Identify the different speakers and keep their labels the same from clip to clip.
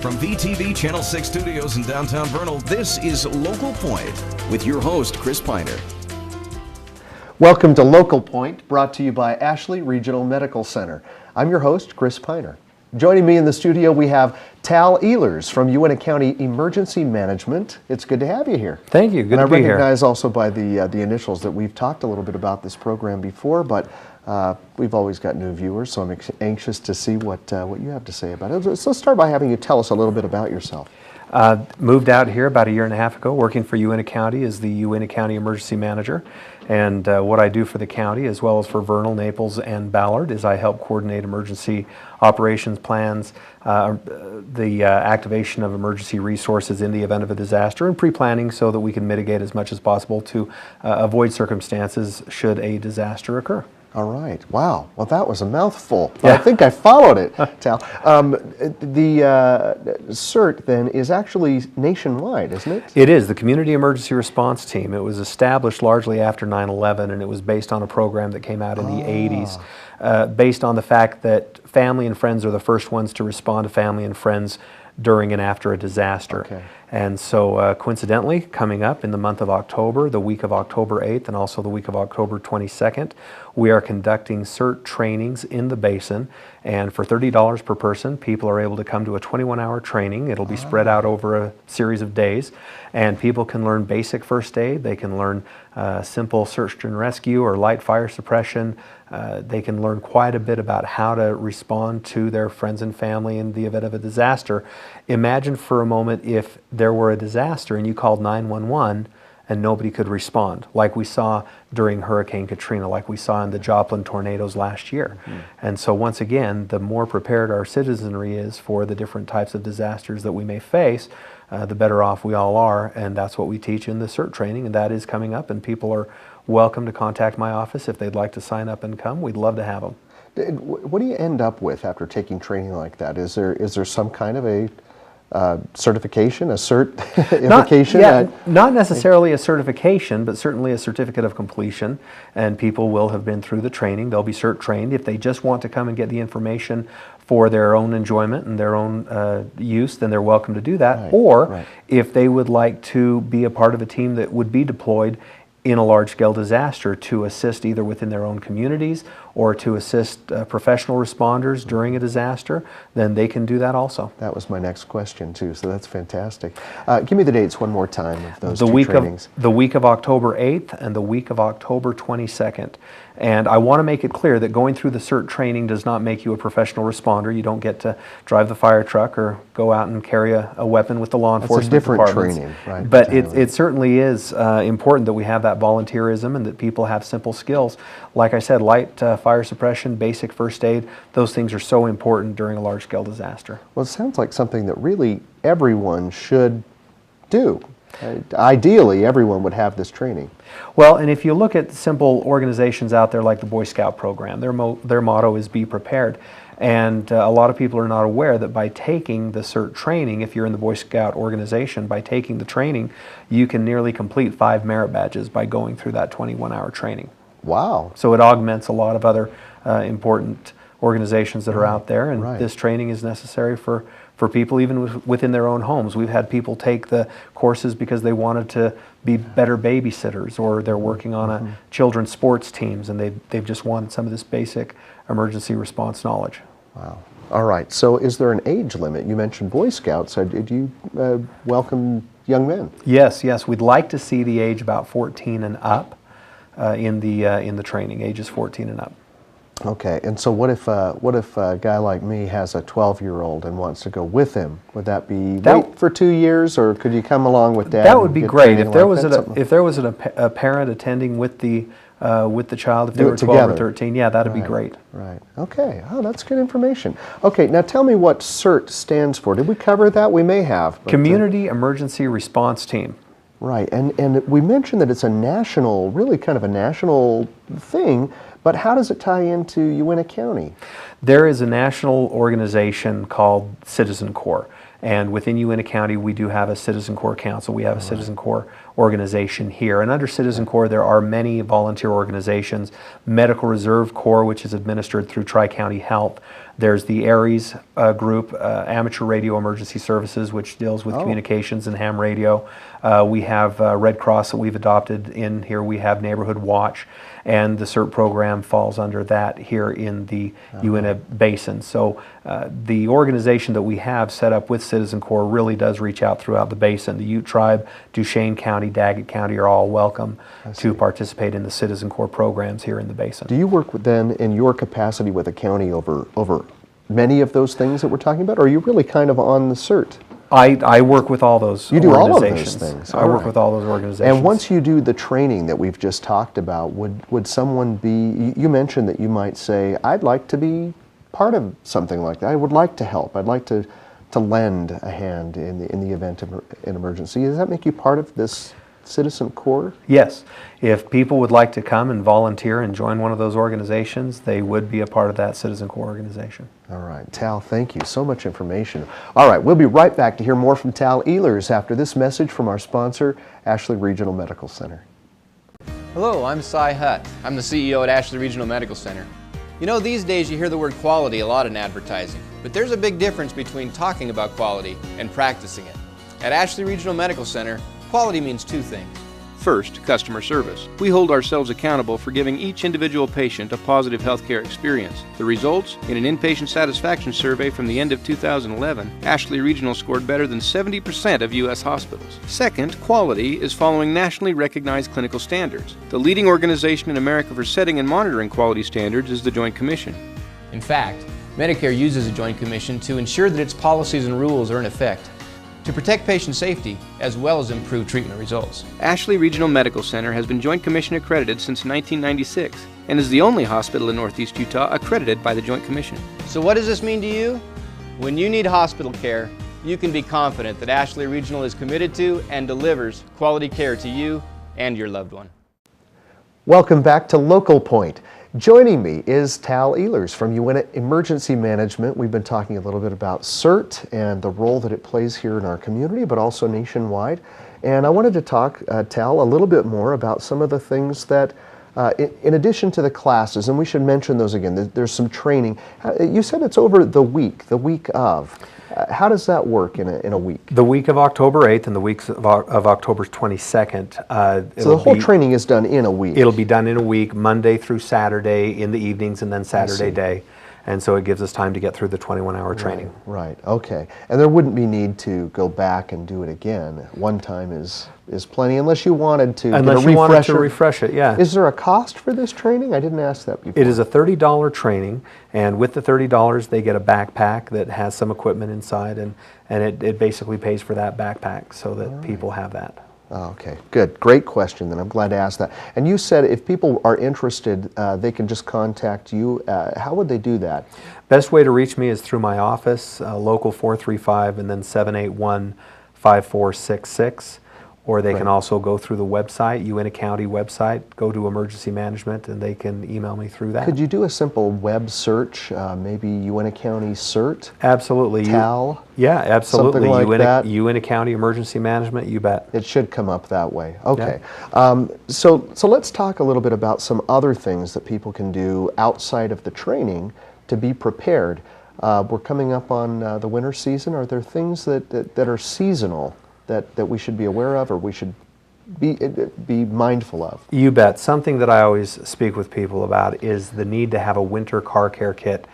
Speaker 1: From VTV Channel 6 studios in downtown Vernal, this is Local Point with your host, Chris Piner.
Speaker 2: Welcome to Local Point, brought to you by Ashley Regional Medical Center. I'm your host, Chris Piner. Joining me in the studio, we have Tal Ehlers from Uintah County Emergency Management. It's good to have you here.
Speaker 3: Thank you. Good to be here.
Speaker 2: I recognize also by the initials that we've talked a little bit about this program before, but we've always got new viewers, so I'm anxious to see what you have to say about it. So let's start by having you tell us a little bit about yourself.
Speaker 3: Moved out here about a year and a half ago, working for Uintah County as the Uintah County Emergency Manager. And what I do for the county, as well as for Vernal, Naples, and Ballard, is I help coordinate emergency operations plans, the activation of emergency resources in the event of a disaster, and pre-planning so that we can mitigate as much as possible to avoid circumstances should a disaster occur.
Speaker 2: All right. Wow. Well, that was a mouthful. Yeah. I think I followed it, Tal. The CERT, then, is actually nationwide, isn't it?
Speaker 3: It is. The Community Emergency Response Team. It was established largely after 9/11, and it was based on a program that came out in the 80s, based on the fact that family and friends are the first ones to respond to family and friends during and after a disaster.
Speaker 2: Okay.
Speaker 3: And so coincidentally, coming up in the month of October, the week of October 8th and also the week of October 22nd, we are conducting CERT trainings in the basin, and for $30 per person, people are able to come to a 21-hour training. It'll be spread out over a series of days, and people can learn basic first aid. They can learn simple search and rescue or light fire suppression. They can learn quite a bit about how to respond to their friends and family in the event of a disaster. Imagine for a moment if there were a disaster and you called 911 and nobody could respond, like we saw during Hurricane Katrina, like we saw in the Joplin tornadoes last year. And so once again, the more prepared our citizenry is for the different types of disasters that we may face, the better off we all are, and that's what we teach in the CERT training, and that is coming up, and people are welcome to contact my office if they'd like to sign up and come. We'd love to have them.
Speaker 2: What do you end up with after taking training like that? Is there some kind of a certification, a certification?
Speaker 3: Not necessarily a certification, but certainly a certificate of completion, and people will have been through the training. They'll be CERT trained. If they just want to come and get the information for their own enjoyment and their own use, then they're welcome to do that.
Speaker 2: Right,
Speaker 3: or if they would like to be a part of a team that would be deployed in a large-scale disaster to assist either within their own communities or to assist professional responders during a disaster, then they can do that also.
Speaker 2: That was my next question too, so that's fantastic. Give me the dates one more time of those two trainings.
Speaker 3: The week of October 8th and the week of October 22nd. And I want to make it clear that going through the CERT training does not make you a professional responder. You don't get to drive the fire truck or go out and carry a weapon with the law enforcement departments.
Speaker 2: That's a different training, right?
Speaker 3: But it certainly is important that we have that volunteerism and that people have simple skills. Like I said, light fire suppression, basic first aid, those things are so important during a large-scale disaster.
Speaker 2: Well, it sounds like something that really everyone should do. Ideally, everyone would have this training.
Speaker 3: Well, and if you look at simple organizations out there like the Boy Scout program, their motto is be prepared. And a lot of people are not aware that by taking the CERT training, if you're in the Boy Scout organization, by taking the training, you can nearly complete 5 merit badges by going through that 21-hour training.
Speaker 2: Wow.
Speaker 3: So it augments a lot of other important organizations that are out there, and this training is necessary for people even within their own homes. We've had people take the courses because they wanted to be better babysitters, or they're working on a children's sports teams, and they've just wanted some of this basic emergency response knowledge.
Speaker 2: Wow. All right. So is there an age limit? You mentioned Boy Scouts. Did you welcome young men? Yes.
Speaker 3: We'd like to see the age about 14 and up in the training, ages 14 and up.
Speaker 2: Okay, and so what if a guy like me has a 12-year-old and wants to go with him? Would that be wait for 2 years, or could you come along with Dad?
Speaker 3: That would be great if there was a parent attending with the child, if they were 12 or 13. Yeah, that'd be great.
Speaker 2: Right. Okay. Oh, that's good information. Okay, now tell me what CERT stands for. Did we cover that? We may have.
Speaker 3: Community Emergency Response Team.
Speaker 2: Right, and we mentioned that it's a national, really kind of a national thing, but how does it tie into Uintah County?
Speaker 3: There is a national organization called Citizen Corps, And within Uintah County, we do have a Citizen Corps Council. We have a Citizen Corps organization here. And under Citizen Corps, there are many volunteer organizations. Medical Reserve Corps, which is administered through Tri-County Health. There's the ARES group, Amateur Radio Emergency Services, which deals with communications and ham radio. We have Red Cross that we've adopted in here. We have Neighborhood Watch, and the CERT program falls under that here in the Uintah Basin. So the organization that we have set up with Citizen Corps really does reach out throughout the basin. The Ute Tribe, Duchesne County, Daggett County are all welcome to participate in the Citizen Corps programs here in the basin.
Speaker 2: Do you work with, then in your capacity with the county over many of those things that we're talking about, or are you really kind of on the CERT?
Speaker 3: I work with all those
Speaker 2: You do all of
Speaker 3: organizations.
Speaker 2: those things.
Speaker 3: I work with all those organizations.
Speaker 2: And once you do the training that we've just talked about, would someone be, you mentioned that you might say, I'd like to be part of something like that. I would like to help. I'd like to lend a hand in the event of an emergency. Does that make you part of this Citizen Corps?
Speaker 3: Yes. If people would like to come and volunteer and join one of those organizations, they would be a part of that Citizen Corps organization.
Speaker 2: All right, Tal, thank you. So much information. All right, we'll be right back to hear more from Tal Ehlers after this message from our sponsor, Ashley Regional Medical Center.
Speaker 4: Hello, I'm Cy Hutt. I'm the CEO at Ashley Regional Medical Center. You know, these days you hear the word quality a lot in advertising, but there's a big difference between talking about quality and practicing it. At Ashley Regional Medical Center, quality means two things.
Speaker 5: First, customer service. We hold ourselves accountable for giving each individual patient a positive healthcare experience. The results? In an inpatient satisfaction survey from the end of 2011, Ashley Regional scored better than 70% of U.S. hospitals. Second, quality is following nationally recognized clinical standards. The leading organization in America for setting and monitoring quality standards is the Joint Commission.
Speaker 4: In fact, Medicare uses a Joint Commission to ensure that its policies and rules are in effect, to protect patient safety as well as improve treatment results.
Speaker 5: Ashley Regional Medical Center has been Joint Commission accredited since 1996 and is the only hospital in Northeast Utah accredited by the Joint Commission.
Speaker 4: So what does this mean to you? When you need hospital care, you can be confident that Ashley Regional is committed to and delivers quality care to you and your loved one.
Speaker 2: Welcome back to Local Point. Joining me is Tal Ehlers from Uintah Emergency Management. We've been talking a little bit about CERT and the role that it plays here in our community, but also nationwide. And I wanted to talk, Tal, a little bit more about some of the things that, in addition to the classes, and we should mention those again, there's some training. You said it's over the week of. How does that work in a week?
Speaker 3: The week of October 8th and the week of October 22nd.
Speaker 2: So the whole training is done in a week?
Speaker 3: It'll be done in a week, Monday through Saturday in the evenings, and then Saturday day. And so it gives us time to get through the 21-hour training.
Speaker 2: Right, okay. And there wouldn't be need to go back and do it again. One time is plenty, unless you wanted to
Speaker 3: Unless you wanted to refresh it, yeah.
Speaker 2: Is there a cost for this training? I didn't ask that before.
Speaker 3: It is a $30 training, and with the $30 they get a backpack that has some equipment inside, and it basically pays for that backpack so that people have that.
Speaker 2: Oh, okay, good. Great question, then. I'm glad to ask that. And you said if people are interested, they can just contact you. How would they do that?
Speaker 3: Best way to reach me is through my office, local 435 and then 781-5466. Or they can also go through the website, Uintah County website, go to emergency management, and they can email me through that.
Speaker 2: Could you do a simple web search, maybe Uintah County CERT?
Speaker 3: Absolutely.
Speaker 2: TAL?
Speaker 3: Yeah, absolutely.
Speaker 2: Something like that?
Speaker 3: Uintah County Emergency Management, you bet.
Speaker 2: It should come up that way. Okay. Yeah. So let's talk a little bit about some other things that people can do outside of the training to be prepared. We're coming up on the winter season. Are there things that are seasonal that we should be aware of, or we should be mindful of?
Speaker 3: You bet. Something that I always speak with people about is the need to have a winter car care kit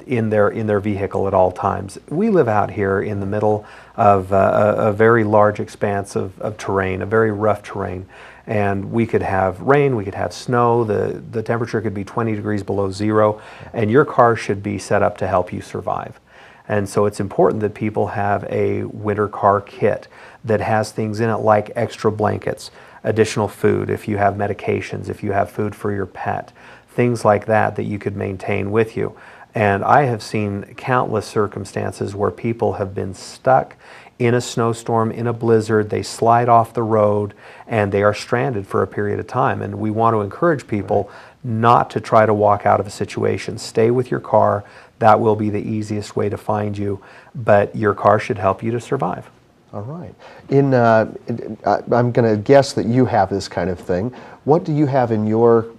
Speaker 3: in their vehicle at all times. We live out here in the middle of a very large expanse of terrain, a very rough terrain. And we could have rain, we could have snow, the temperature could be 20 degrees below zero, and your car should be set up to help you survive. And so it's important that people have a winter car kit that has things in it like extra blankets, additional food, if you have medications, if you have food for your pet, things like that you could maintain with you. And I have seen countless circumstances where people have been stuck in a snowstorm, in a blizzard, they slide off the road, and they are stranded for a period of time. And we want to encourage people not to try to walk out of a situation. Stay with your car. that will be the easiest way to find you, but your car should help you to survive.
Speaker 2: All right. I'm going to guess that you have this kind of thing. What do you have in your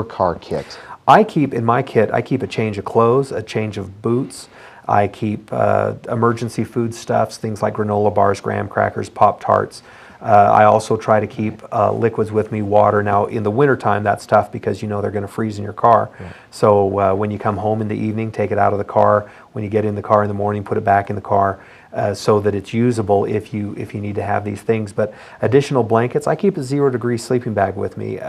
Speaker 2: car kit?
Speaker 3: In my kit, I keep a change of clothes, a change of boots. I keep emergency foodstuffs, things like granola bars, graham crackers, Pop-Tarts. I also try to keep liquids with me, water. Now, in the wintertime, that's tough because you know they're going to freeze in your car. Yeah. So when you come home in the evening, take it out of the car. When you get in the car in the morning, put it back in the car so that it's usable if you need to have these things. But additional blankets, I keep a 0-degree sleeping bag with me.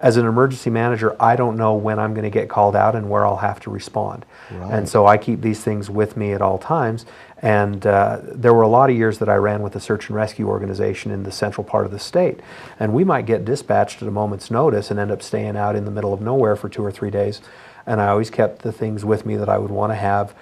Speaker 3: As an emergency manager, I don't know when I'm going to get called out and where I'll have to respond. Right. And so I keep these things with me at all times. And there were a lot of years that I ran with a search and rescue organization in the central part of the state. And we might get dispatched at a moment's notice and end up staying out in the middle of nowhere for 2 or 3 days. And I always kept the things with me that I would want to have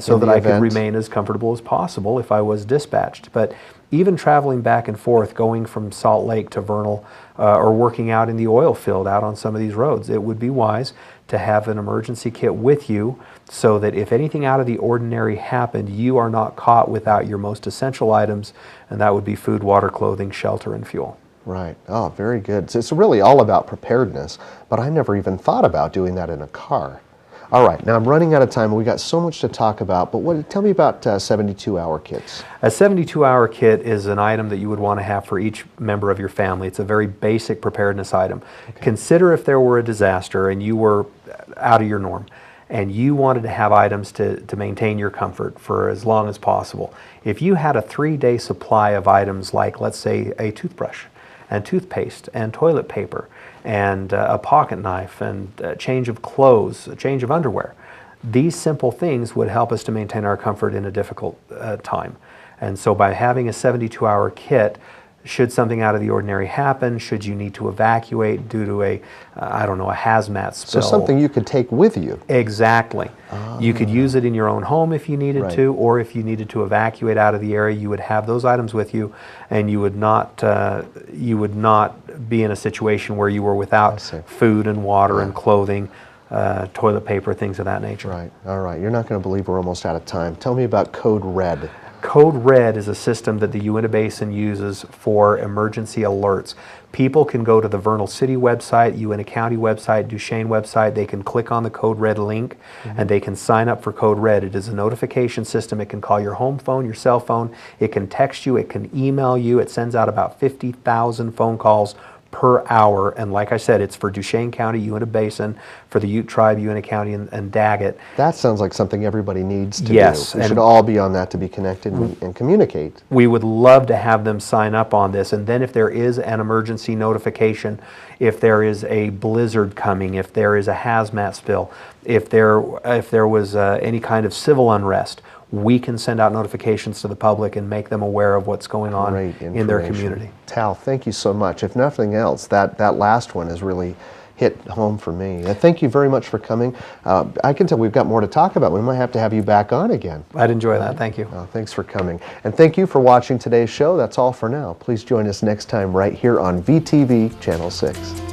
Speaker 3: so that I could remain as comfortable as possible if I was dispatched. But even traveling back and forth, going from Salt Lake to Vernal, or working out in the oil field out on some of these roads, it would be wise to have an emergency kit with you so that if anything out of the ordinary happened, you are not caught without your most essential items, and that would be food, water, clothing, shelter, and fuel.
Speaker 2: Right. Oh, very good. So it's really all about preparedness, but I never even thought about doing that in a car. All right, now I'm running out of time. We got so much to talk about, but tell me about 72-hour kits. A
Speaker 3: 72-hour kit is an item that you would want to have for each member of your family. It's a very basic preparedness item. Okay. Consider if there were a disaster and you were out of your norm and you wanted to have items to maintain your comfort for as long as possible. If you had a 3-day supply of items like, let's say, a toothbrush and toothpaste and toilet paper and a pocket knife and a change of clothes, a change of underwear. These simple things would help us to maintain our comfort in a difficult time. And so by having a 72-hour kit, should something out of the ordinary happen, should you need to evacuate due to a hazmat spill.
Speaker 2: So something you could take with you.
Speaker 3: Exactly. You could use it in your own home if you needed to, or if you needed to evacuate out of the area, you would have those items with you, and you would not be in a situation where you were without food and water and clothing, toilet paper, things of that nature.
Speaker 2: Right. All right. You're not going to believe we're almost out of time. Tell me about Code Red.
Speaker 3: Code Red is a system that the Uintah Basin uses for emergency alerts. People can go to the Vernal City website, Uintah County website, Duchesne website. They can click on the Code Red link and they can sign up for Code Red. It is a notification system. It can call your home phone, your cell phone. It can text you. It can email you. It sends out about 50,000 phone calls per hour, and like I said, it's for Duchesne County, Uintah Basin, for the Ute Tribe, Uintah County, and Daggett.
Speaker 2: That sounds like something everybody needs to do.
Speaker 3: Yes.
Speaker 2: We should all be on that to be connected and communicate.
Speaker 3: We would love to have them sign up on this, and then if there is an emergency notification, if there is a blizzard coming, if there is a hazmat spill, if there was any kind of civil unrest, we can send out notifications to the public and make them aware of what's going on in their community.
Speaker 2: Tal, thank you so much. If nothing else, that last one has really hit home for me. Thank you very much for coming. I can tell we've got more to talk about. We might have to have you back on again.
Speaker 3: I'd enjoy that. Thank you.
Speaker 2: Thanks for coming. And thank you for watching today's show. That's all for now. Please join us next time right here on VTV Channel 6.